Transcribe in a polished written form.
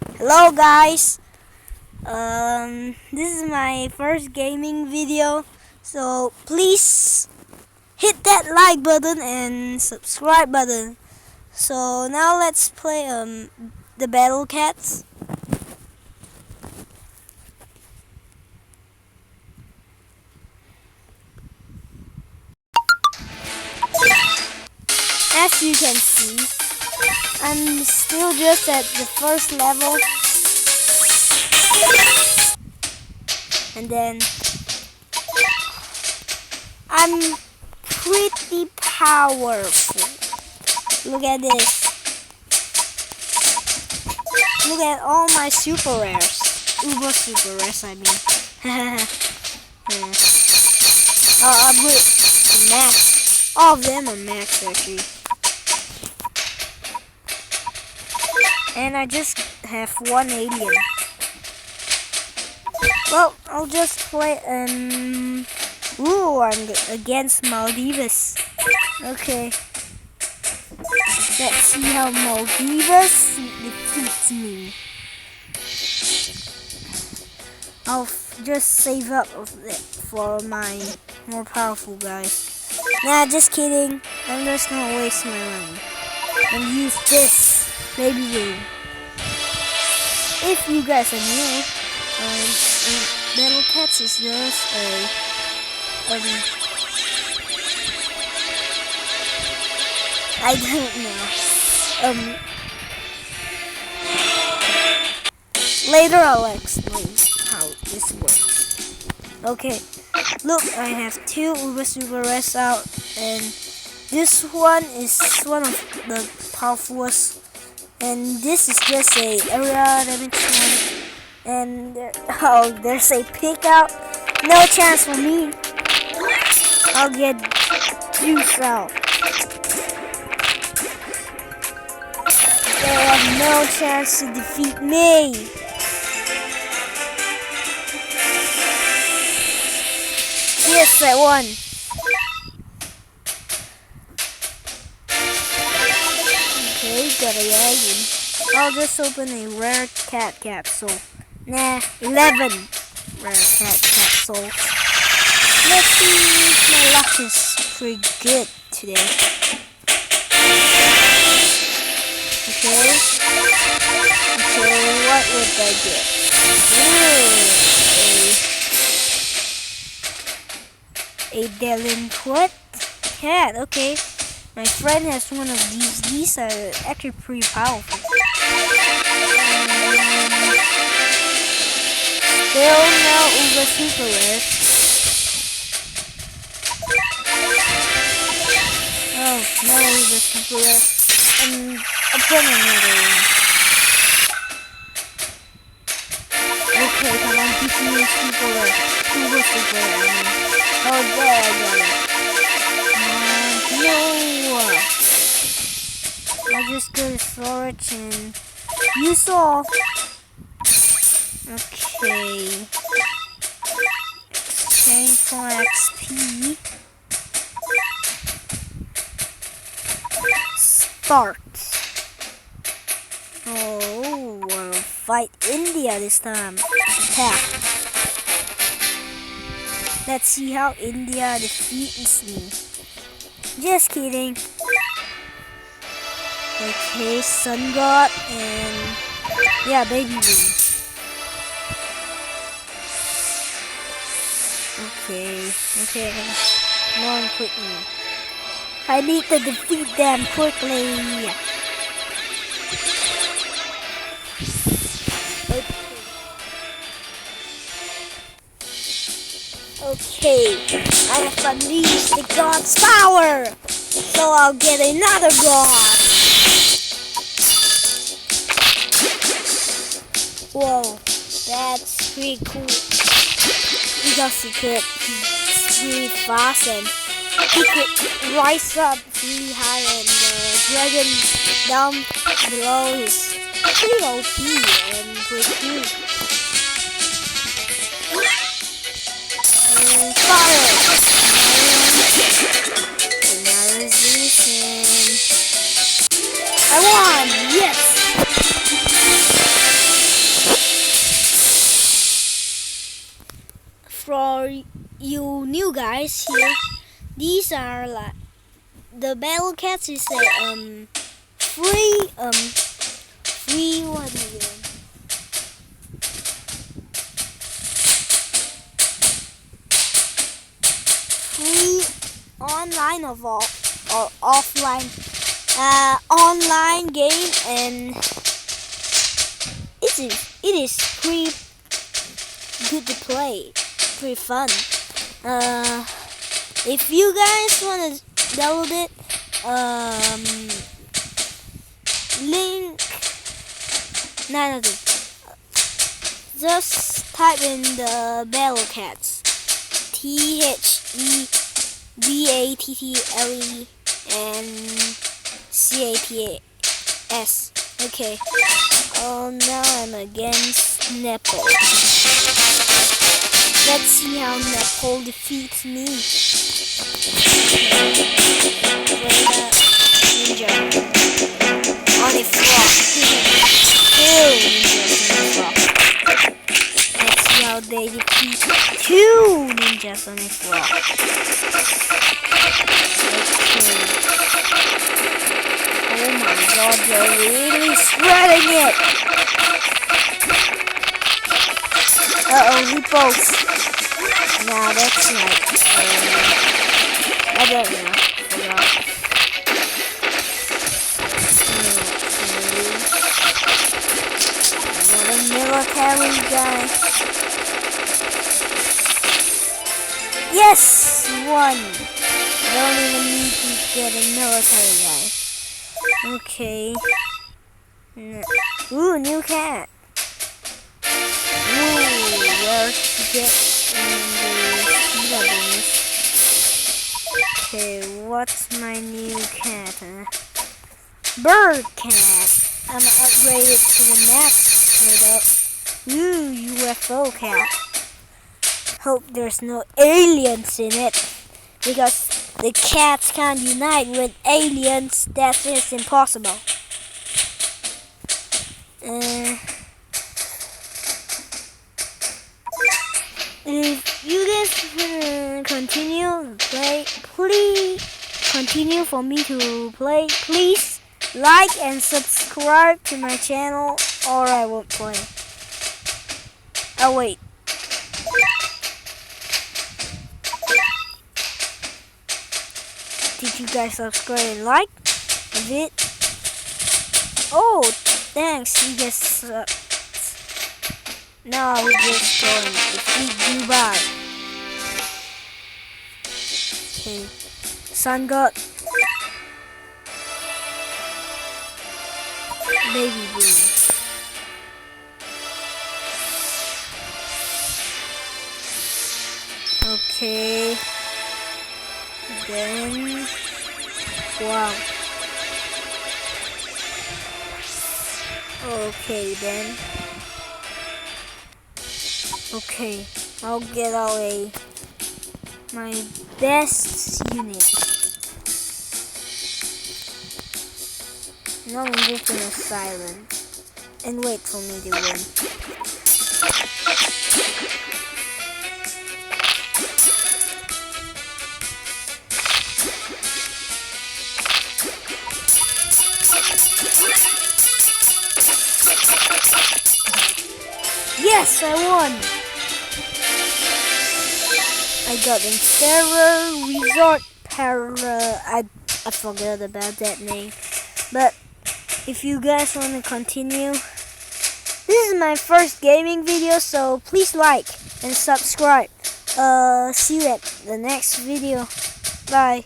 Hello guys. This is my first gaming video, so please hit that like button and subscribe button. So now let's play the Battle Cats. As you can see, I'm still just at the first level, and then I'm pretty powerful. Look at this. Look at all my super rares. Uber super rares, I mean. Yeah. I'll upgrade to max. All of them are max actually. And I just have one alien. Well, I'll just play ooh, I'm against Maldives. Okay. Let's see how Maldives defeats me. I'll just save up of it for my more powerful guys. Nah, just kidding. I'm just gonna waste my money and use this baby room. If you guys are new, Battle Cats is just I don't know. Later I'll explain how this works. Okay, look, I have two Uber Super Rares out, and this one is one of the powerfulest, and this is just a area damage one. And there's a pick out. No chance for me. I'll get juice out. They have no chance to defeat me. Yes, I won. Okay, got a wagon. I'll just open a rare cat capsule. Nah, 11 rare cat capsule. Let's see if my luck is pretty good today. Okay, what would I get? Ooh, a delinquent cat. Okay, my friend has one of these. These are actually pretty powerful. Still no Uber Super Rare. Oh, no Uber Super Rare. I'll put another one. Okay, come on, give me a Super Rare. Uber Super Rare. Oh, there, I got it. No! I just go to storage and use all. Okay. Exchange for XP. Start. Oh, we'll fight India this time. Attack. Let's see how India defeats me. Just kidding. Okay, Sun God and yeah, Baby Boom. Okay. Come on, quickly. I need to defeat them quickly. Okay, I have unleashed the god's power, so I'll get another god. Whoa, that's pretty cool. Because he's really fast and he could rise up really high and the dragon down below is pretty OP and pretty cool. And fire! Another season. I won! Yes! you new guys here, these are like the battle cats is a free what again? Free online or offline online game, and it is pretty good to play, pretty fun. If you guys want to download it, link nothing. Just type in the Battle Cats, THEBATTLE and CATAS. Okay. Oh, now I'm against Nepal. Let's see how Nepal defeats me. Ninja on a frog. Two ninjas on a frog. Let's see how they defeat two ninjas on a frog. Okay. Oh my god, they're really spreading it! Uh-oh, hippos. Nah, that's not... I don't know. Forgot. Okay. Another military guy. Yes! One! Don't even need to get a military guy. Okay. Ooh, new cat. Ooh, where to get in the bonus? Okay, what's my new cat? Bird cat. I'm gonna upgrade it to the max. Ooh, UFO cat. Hope there's no aliens in it, because the cats can't unite with aliens. That is impossible. If you guys continue play, please continue for me to play. Please like and subscribe to my channel, or I won't play. Oh wait. Did you guys subscribe and like it? Oh, thanks. You guys. Now we're just going to defeat Dubai. Okay. Sun God. Baby Boom. Okay. Then. Wow. Okay then. Okay, I'll get out my best unit. Now I'm just gonna silence and wait for me to win. Yes, I won! I got in Terror Resort Para. I forgot about that name. But if you guys want to continue, this is my first gaming video, so please like and subscribe. See you at the next video. Bye.